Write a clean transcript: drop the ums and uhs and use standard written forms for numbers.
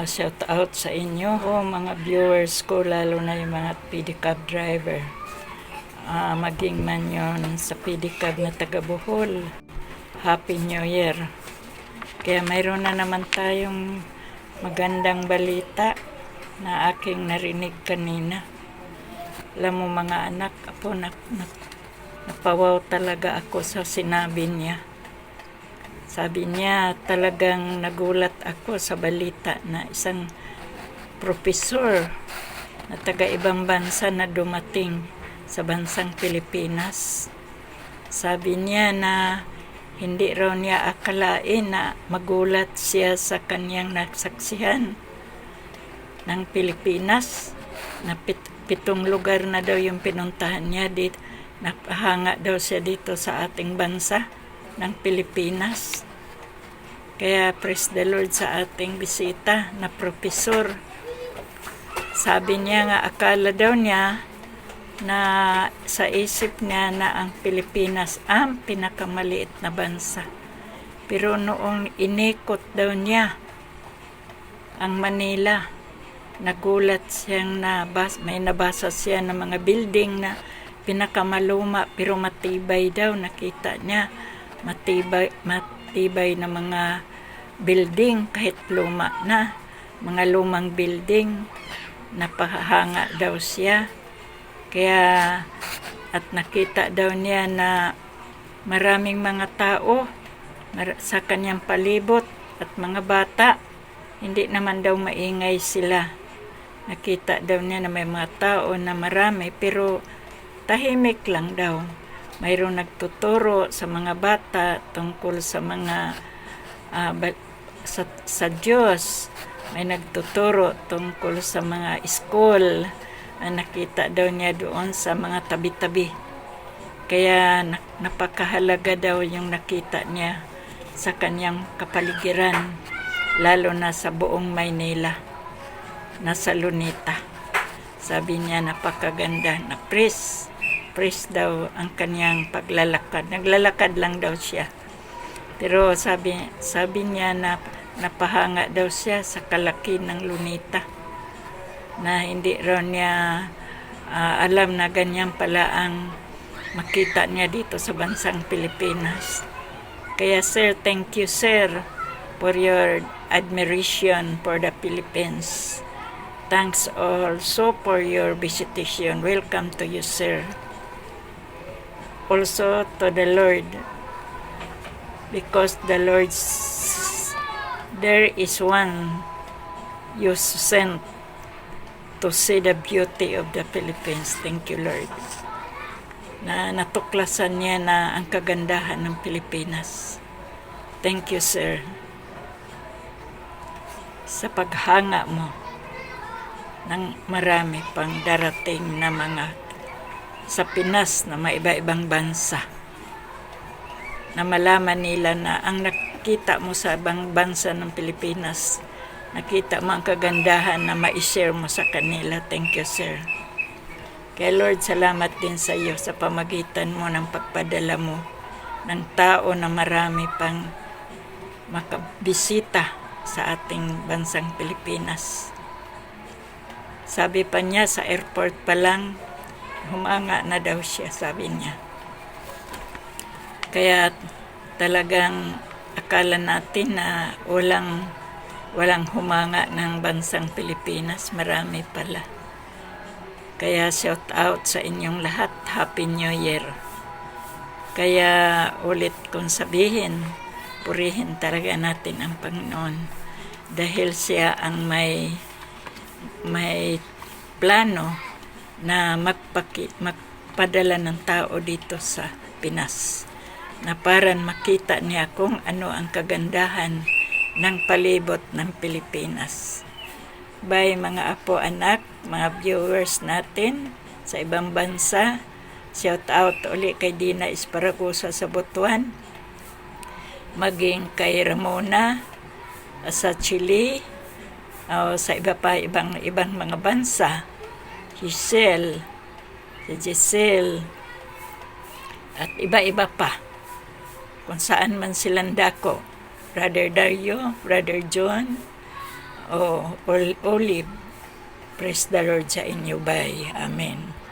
Shout out sa inyo, mga viewers ko, lalo na yung mga pedicab driver. Maging man yun sa pedicab na taga Bohol. Happy New Year. Kaya mayroon na naman tayong magandang balita na aking narinig kanina. Alam mo mga anak, napawaw talaga ako sa sinabi niya. Sabi niya, talagang nagulat ako sa balita na isang profesor na taga ibang bansa na dumating sa bansang Pilipinas. Sabi niya na hindi raw niya akalain na magulat siya sa kanyang nasaksihan ng Pilipinas. Na pitong lugar na daw yung pinuntahan niya. Napahanga daw siya dito sa ating bansa ng Pilipinas. Kaya praise the Lord sa ating bisita na profesor. Sabi niya nga akala daw niya na sa isip niya na ang Pilipinas ang pinakamaliit na bansa. Pero noong inikot daw niya ang Manila, nagulat siyang may nabasa siya ng mga building na pinakamaluma pero matibay daw. Nakita niya matibay na mga building kahit luma na, mga lumang building. Napahanga daw siya. Kaya at nakita daw niya na maraming mga tao sa kanyang palibot at mga bata. Hindi naman daw maingay sila. Nakita daw niya na may mga tao na marami pero tahimik lang daw. Mayroong nagtuturo sa mga bata tungkol sa mga sa Diyos. May nagtuturo tungkol sa mga school. Nakita daw niya doon sa mga tabi-tabi. Kaya napakahalaga daw yung nakita niya sa kanyang kapaligiran, lalo na sa buong Maynila, nasa Luneta. Sabi niya napakaganda na praise daw ang kanyang paglalakad. Naglalakad lang daw siya. Pero sabi niya na napahanga daw siya sa kalaki ng Luneta. Na hindi raw niya alam na ganyan pala ang makita niya dito sa bansang Pilipinas. Kaya sir, thank you sir for your admiration for the Philippines. Thanks also for your visitation. Welcome to you sir. Also to the Lord, because the Lord, there is one you sent to see the beauty of the Philippines. Thank you Lord. Na natuklasan niya na ang kagandahan ng Pilipinas. Thank you sir sa paghanga mo ng marami pang darating na mga sa Pinas na maiba-ibang bansa, na malaman nila na ang nakita mo sa ibang bansa ng Pilipinas, nakita mo ang kagandahan na ma-share mo sa kanila. Thank you sir. Kaya Lord, salamat din sa iyo sa pamagitan mo ng pagpadala mo ng tao na marami pang makabisita sa ating bansang Pilipinas. Sabi pa niya sa airport pa lang, humanga na daw siya, sabi niya. Kaya talagang akala natin na walang humanga ng bansang Pilipinas. Marami pala. Kaya shout out sa inyong lahat. Happy New Year. Kaya ulit kong sabihin, purihin talaga natin ang Panginoon. Dahil siya ang may plano na magpadala ng tao dito sa Pinas, na parang makita niya kung ano ang kagandahan ng palibot ng Pilipinas. Bye mga apo anak, mga viewers natin sa ibang bansa. Shout out uli kay Dina Esparagosa sa Butuan, maging kay Ramona sa Chile, sa ibang mga bansa. Giselle, at iba-iba pa. Kung saan man silang dako. Brother Dario, Brother John, Olive. Praise the Lord sa inyo, bye. Amen.